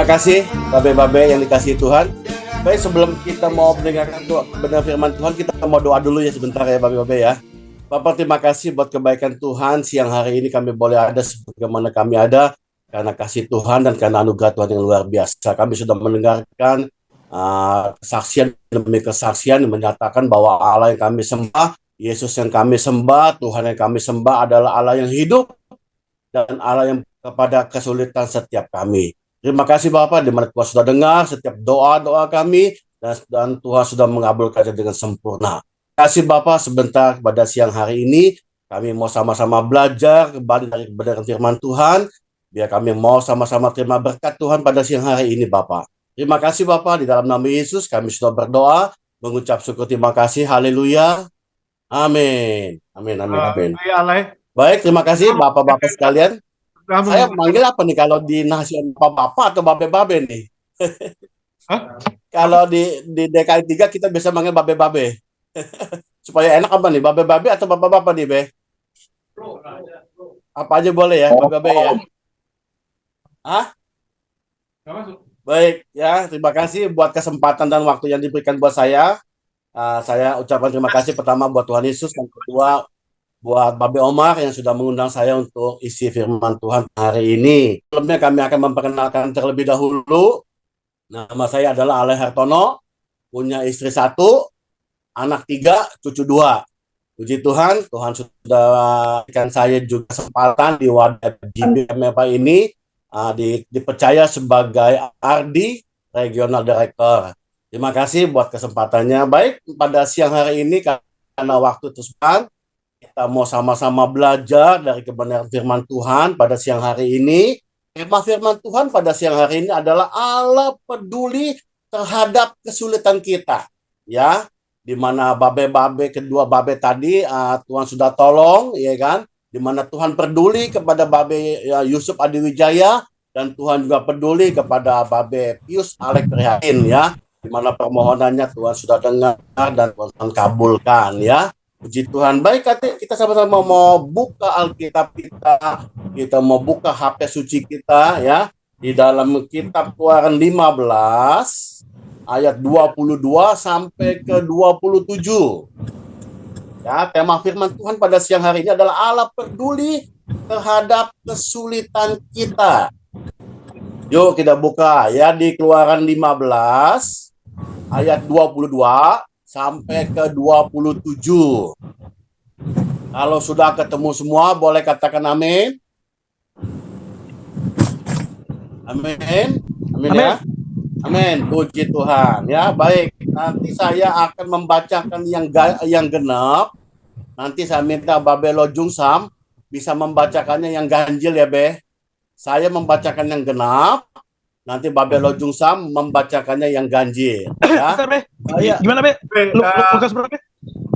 Terima kasih babe-babe yang dikasihi Tuhan. Baik, sebelum kita mau mendengarkan benar firman Tuhan, kita mau doa dulu ya sebentar ya babe-babe ya. Bapak, terima kasih buat kebaikan Tuhan. Siang hari ini kami boleh ada sebagaimana kami ada karena kasih Tuhan dan karena anugerah Tuhan yang luar biasa. Kami sudah mendengarkan kesaksian demi kesaksian yang menyatakan bahwa Allah yang kami sembah, Yesus yang kami sembah, Tuhan yang kami sembah adalah Allah yang hidup dan Allah yang kepada kesulitan setiap kami. Terima kasih Bapak, di mana Tuhan sudah dengar setiap doa-doa kami dan Tuhan sudah mengabulkannya dengan sempurna. Terima kasih Bapak, sebentar pada siang hari ini kami mau sama-sama belajar kembali dari kebenaran firman Tuhan, biar kami mau sama-sama terima berkat Tuhan pada siang hari ini Bapak. Terima kasih Bapak, di dalam nama Yesus kami sudah berdoa, mengucap syukur terima kasih, haleluya, amin, amin, amin, amin. Baik, terima kasih Bapak-Bapak sekalian. Saya manggil apa nih kalau di nasional, Bapak atau Babe-Babe nih? Kalau di DKI 3 kita bisa manggil Babe-Babe. Supaya enak apa nih, Babe-Babe atau Bapak-Bapak nih, Be? Apa aja boleh ya, Babe-Babe ya? Hah? Baik, ya, terima kasih buat kesempatan dan waktu yang diberikan buat saya. Saya ucapkan terima kasih pertama buat Tuhan Yesus, dan kedua buat Babe Omar yang sudah mengundang saya untuk isi firman Tuhan hari ini. Sebelumnya kami akan memperkenalkan terlebih dahulu. Nama saya adalah Ale Hartono, punya istri 1, anak 3, cucu 2. Puji Tuhan, Tuhan sudah berikan saya juga kesempatan di wadah GBMFA ini dipercaya sebagai RD Regional Director. Terima kasih buat kesempatannya. Baik, pada siang hari ini karena waktu tersepan, kita mau sama-sama belajar dari kebenaran firman Tuhan pada siang hari ini. Tema firman Tuhan pada siang hari ini adalah Allah peduli terhadap kesulitan kita. Ya, di mana babe-babe kedua babe tadi Tuhan sudah tolong, ya kan? Di mana Tuhan peduli kepada babe Yusuf Adiwijaya dan Tuhan juga peduli kepada babe Pius Alek Prihatin ya. Di mana permohonannya Tuhan sudah dengar dan Tuhan kabulkan ya. Puji Tuhan. Baik, kita sama-sama mau buka Alkitab kita mau buka HP suci kita ya, di dalam kitab Keluaran 15 ayat 22 sampai ke 27. Ya, tema firman Tuhan pada siang hari ini adalah Allah peduli terhadap kesulitan kita. Yuk kita buka ya di Keluaran 15 ayat 22 sampai ke 27. Kalau sudah ketemu semua, boleh katakan amin. Amin. Amin ya. Amin. Puji Tuhan ya. Baik, nanti saya akan membacakan yang genap. Nanti saya minta Babe Lojung Sam bisa membacakannya yang ganjil ya, Be. Saya membacakan yang genap. Nanti Babe Lojung Sam membacakannya yang ganjil. Ya. Bentar, Be. Gimana, Be? Lukas berapa, Be?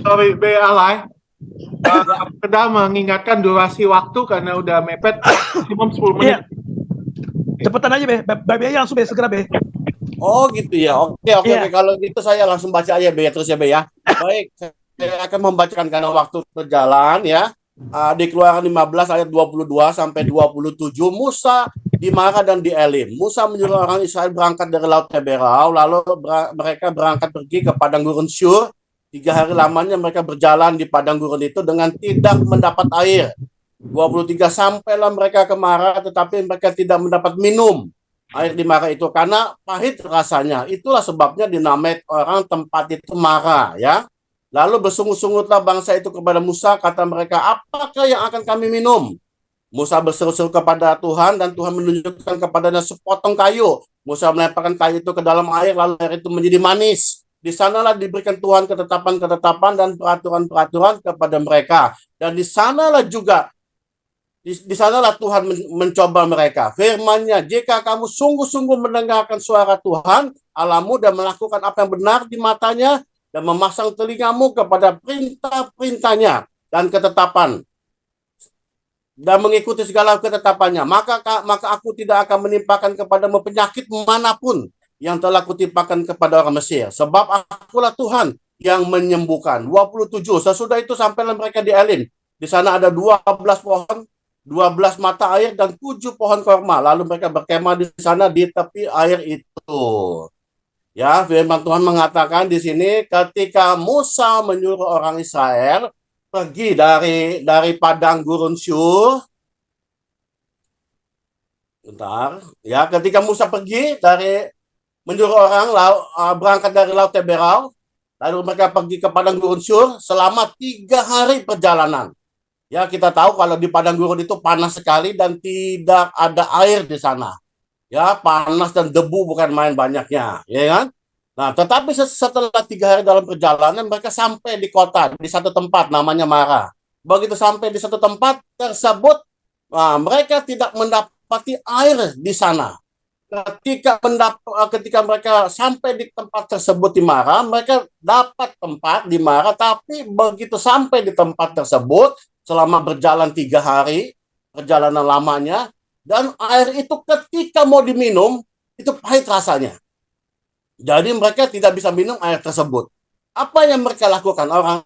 Sorry, Be Alay. Kita mengingatkan durasi waktu karena udah mepet maksimum 10 menit. Iya. Cepetan aja, Be. Babe aja langsung, Be. Segera, Be. Oh gitu ya. Oke. Iya. Kalau gitu saya langsung baca aja, Be. Terus ya, Be ya. Baik, saya akan membacakan karena waktu berjalan ya. Di Keluaran 15 ayat 22 sampai 27, Musa di Mara dan di Elim. Musa menyuruh orang Israel berangkat dari Laut Teberau, lalu mereka berangkat pergi ke padang gurun Syur. 3 hari lamanya mereka berjalan di padang gurun itu dengan tidak mendapat air. 23 sampailah mereka ke Mara, tetapi mereka tidak mendapat minum air di Mara itu karena pahit rasanya. Itulah sebabnya dinamai orang tempat itu Mara ya. Lalu bersungut-sungutlah bangsa itu kepada Musa, kata mereka, apakah yang akan kami minum? Musa berseru-seru kepada Tuhan dan Tuhan menunjukkan kepadanya sepotong kayu. Musa melemparkan kayu itu ke dalam air, lalu air itu menjadi manis. Di sanalah diberikan Tuhan ketetapan-ketetapan dan peraturan-peraturan kepada mereka. Dan di sanalah juga di sanalah Tuhan mencoba mereka. Firman-Nya, jika kamu sungguh-sungguh mendengarkan suara Tuhan Allahmu dan melakukan apa yang benar di matanya dan memasang telingamu kepada perintah-perintahnya dan ketetapan dan mengikuti segala ketetapannya, maka aku tidak akan menimpakan kepadamu penyakit manapun yang telah kutimpakan kepada orang Mesir, sebab akulah Tuhan yang menyembuhkan. 27. Sesudah itu sampailah mereka di Elim. Di sana ada 12 pohon 12 mata air dan 7 pohon korma. Lalu mereka berkemah di sana di tepi air itu. Ya, firman Tuhan mengatakan di sini ketika Musa menyuruh orang Israel pergi dari padang gurun Syur. Bentar, ya, ketika Musa pergi menyuruh orang berangkat dari Laut Teberau, lalu mereka pergi ke padang gurun Syur selama 3 hari perjalanan. Ya, kita tahu kalau di padang gurun itu panas sekali dan tidak ada air di sana. Ya, panas dan debu bukan main banyaknya, ya kan? Nah, tetapi setelah 3 hari dalam perjalanan, mereka sampai di kota, di satu tempat namanya Mara. Begitu sampai di satu tempat tersebut, mereka tidak mendapati air di sana. Ketika mereka sampai di tempat tersebut di Mara, mereka dapat tempat di Mara, tapi begitu sampai di tempat tersebut, selama berjalan 3 hari, perjalanan lamanya, dan air itu ketika mau diminum, itu pahit rasanya. Jadi mereka tidak bisa minum air tersebut. Apa yang mereka lakukan orang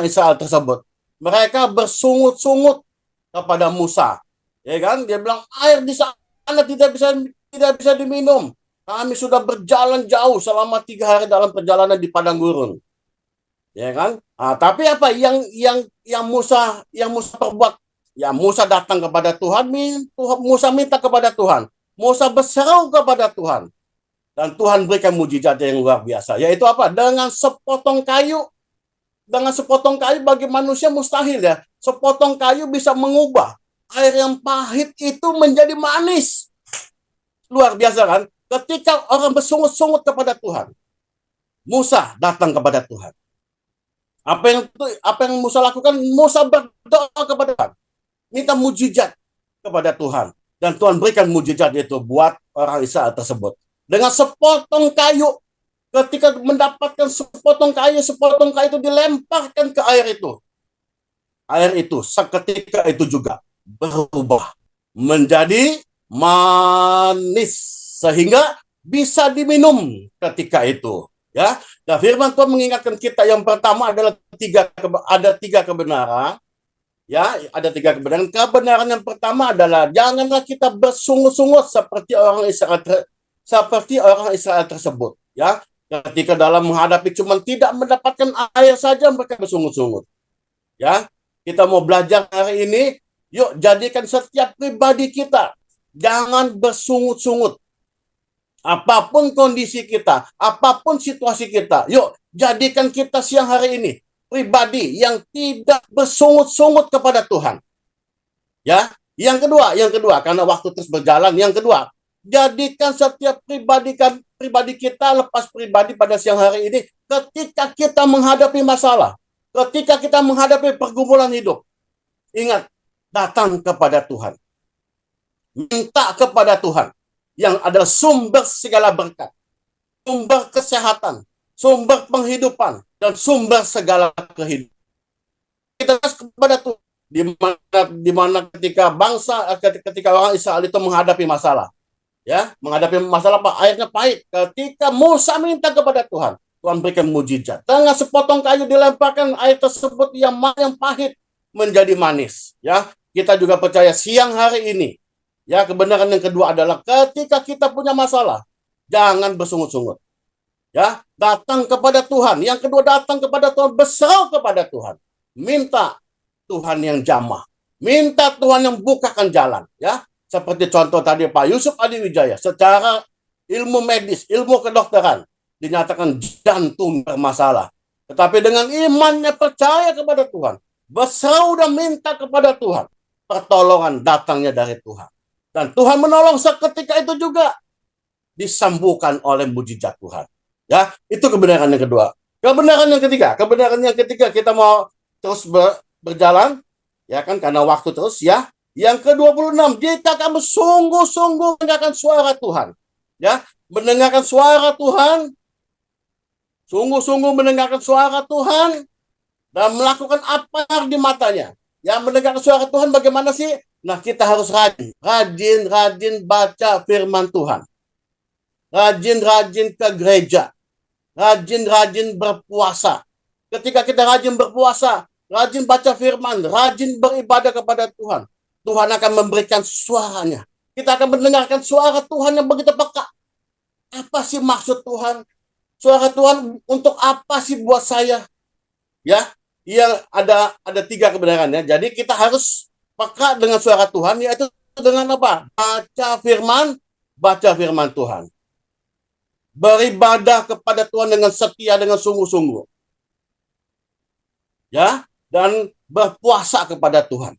Israel tersebut? Mereka bersungut-sungut kepada Musa. Ya kan? Dia bilang air di sana tidak bisa diminum. Kami sudah berjalan jauh selama 3 hari dalam perjalanan di padang gurun. Ya kan? Tapi apa yang Musa perbuat? Ya, Musa datang kepada Tuhan, Musa minta kepada Tuhan. Musa berseru kepada Tuhan. Dan Tuhan berikan mujizat yang luar biasa. Yaitu apa? Dengan sepotong kayu. Dengan sepotong kayu bagi manusia mustahil ya. Sepotong kayu bisa mengubah air yang pahit itu menjadi manis. Luar biasa kan? Ketika orang bersungut-sungut kepada Tuhan. Musa datang kepada Tuhan. Apa yang Musa lakukan? Musa berdoa kepada Tuhan. Minta mujizat kepada Tuhan. Dan Tuhan berikan mujizat itu buat orang Israel tersebut. Dengan sepotong kayu, ketika mendapatkan sepotong kayu itu dilemparkan ke air itu. Air itu seketika itu juga berubah menjadi manis sehingga bisa diminum ketika itu. Ya, dan firman Tuhan mengingatkan kita yang pertama adalah ada tiga kebenaran. Ya, ada 3 kebenaran. Kebenaran yang pertama adalah janganlah kita bersungut-sungut seperti orang Israel tersebut, ya. Ketika dalam menghadapi cuma tidak mendapatkan air saja mereka bersungut-sungut. Ya, kita mau belajar hari ini, yuk jadikan setiap pribadi kita jangan bersungut-sungut. Apapun kondisi kita, apapun situasi kita, yuk jadikan kita siang hari ini pribadi yang tidak bersungut-sungut kepada Tuhan. Ya, yang kedua, karena waktu terus berjalan, yang kedua, jadikan setiap pribadi kita lepas pribadi pada siang hari ini ketika kita menghadapi masalah, ketika kita menghadapi pergumulan hidup. Ingat, datang kepada Tuhan. Minta kepada Tuhan yang adalah sumber segala berkat, sumber kesehatan, sumber penghidupan, dan sumber segala kehidupan. Kita kepada Tuhan di mana ketika orang Israel itu menghadapi masalah. Ya, menghadapi masalah apa? Airnya pahit. Ketika Musa minta kepada Tuhan, Tuhan berikan mujizat. Dengan sepotong kayu dilemparkan air tersebut yang pahit menjadi manis. Ya, kita juga percaya siang hari ini. Ya, kebenaran yang kedua adalah ketika kita punya masalah, jangan bersungut-sungut. Ya, datang kepada Tuhan. Yang kedua, datang kepada Tuhan, berseru kepada Tuhan. Minta Tuhan yang jamah. Minta Tuhan yang bukakan jalan. Ya, seperti contoh tadi Pak Yusuf Adiwijaya, secara ilmu medis, ilmu kedokteran, dinyatakan jantung bermasalah. Tetapi dengan imannya percaya kepada Tuhan, berseru dan minta kepada Tuhan, pertolongan datangnya dari Tuhan. Dan Tuhan menolong seketika itu juga, disembuhkan oleh mujizat Tuhan. Ya, itu kebenaran yang kedua. Kebenaran yang ketiga kita mau terus berjalan, ya kan, karena waktu terus ya. Yang ke-26, jika kamu sungguh-sungguh mendengarkan suara Tuhan. Ya, mendengarkan suara Tuhan. Sungguh-sungguh mendengarkan suara Tuhan. Dan melakukan apa di matanya. Ya, mendengarkan suara Tuhan bagaimana sih? Nah, kita harus rajin baca firman Tuhan. Rajin ke gereja. Rajin berpuasa. Ketika kita rajin berpuasa, rajin baca firman, rajin beribadah kepada Tuhan. Tuhan akan memberikan suaranya. Kita akan mendengarkan suara Tuhan yang begitu peka. Apa sih maksud Tuhan? Suara Tuhan untuk apa sih buat saya? Ya, yang ada 3 kebenarannya. Jadi kita harus peka dengan suara Tuhan, yaitu dengan apa? Baca firman Tuhan. Beribadah kepada Tuhan dengan setia, dengan sungguh-sungguh. Ya, dan berpuasa kepada Tuhan.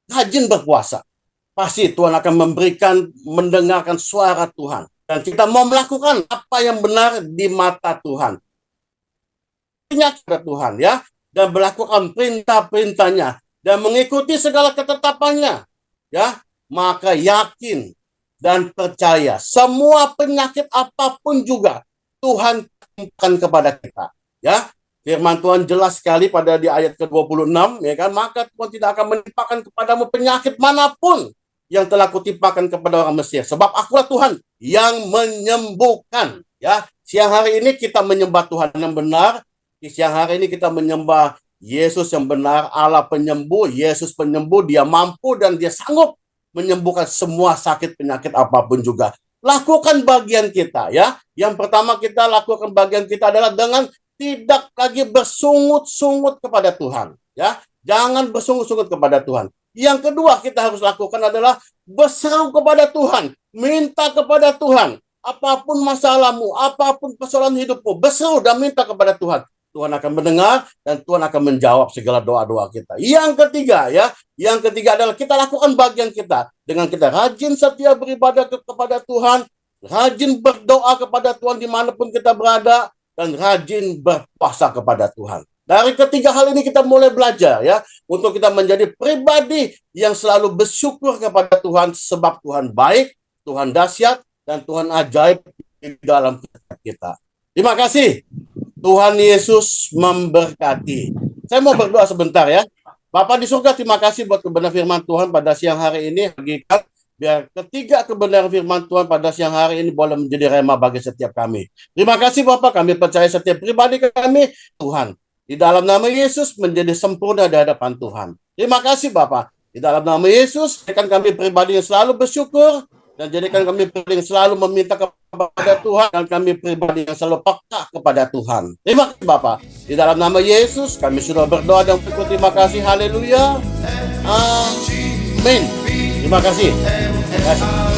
Rajin berpuasa. Pasti Tuhan akan mendengarkan suara Tuhan. Dan kita mau melakukan apa yang benar di mata Tuhan. Kepada Tuhan, ya. Dan melakukan perintah-perintahnya. Dan mengikuti segala ketetapannya. Ya, maka yakin dan percaya. Semua penyakit apapun juga Tuhan timpakan kepada kita. Ya, firman Tuhan jelas sekali pada di ayat ke-26, ya kan? Maka Tuhan tidak akan menimpakan kepadamu penyakit manapun yang telah kutimpakan kepada orang Mesir. Sebab akulah Tuhan yang menyembuhkan. Ya, siang hari ini kita menyembah Tuhan yang benar. Di siang hari ini kita menyembah Yesus yang benar, Allah penyembuh, Yesus penyembuh, dia mampu dan dia sanggup menyembuhkan semua sakit penyakit apapun juga. Lakukan bagian kita, ya. Yang pertama kita lakukan bagian kita adalah dengan tidak lagi bersungut-sungut kepada Tuhan, ya. Jangan bersungut-sungut kepada Tuhan. Yang kedua kita harus lakukan adalah berseru kepada Tuhan, minta kepada Tuhan. Apapun masalahmu, apapun persoalan hidupmu, berseru dan minta kepada Tuhan. Tuhan akan mendengar dan Tuhan akan menjawab segala doa-doa kita. Yang ketiga, ya, yang ketiga adalah kita lakukan bagian kita dengan kita rajin setia beribadah kepada Tuhan, rajin berdoa kepada Tuhan dimanapun kita berada, dan rajin berpuasa kepada Tuhan. Dari ketiga hal ini kita mulai belajar, ya, untuk kita menjadi pribadi yang selalu bersyukur kepada Tuhan sebab Tuhan baik, Tuhan dahsyat, dan Tuhan ajaib di dalam kita. Terima kasih. Tuhan Yesus memberkati. Saya mau berdoa sebentar, ya. Bapa di surga, terima kasih buat kebenaran firman Tuhan pada siang hari ini. Hakikat, biar ketiga kebenaran firman Tuhan pada siang hari ini boleh menjadi rema bagi setiap kami. Terima kasih Bapak, kami percaya setiap pribadi kami, Tuhan, di dalam nama Yesus menjadi sempurna di hadapan Tuhan. Terima kasih Bapak. Di dalam nama Yesus, jadikan kami pribadi yang selalu bersyukur, dan jadikan kami pribadi yang selalu meminta kepada Tuhan, dan kami pribadi yang selalu peka kepada Tuhan. Terima kasih Bapak. Di dalam nama Yesus, kami sudah berdoa dan bersyukur. Terima kasih. Haleluya. Amin. Terima kasih. Terima kasih.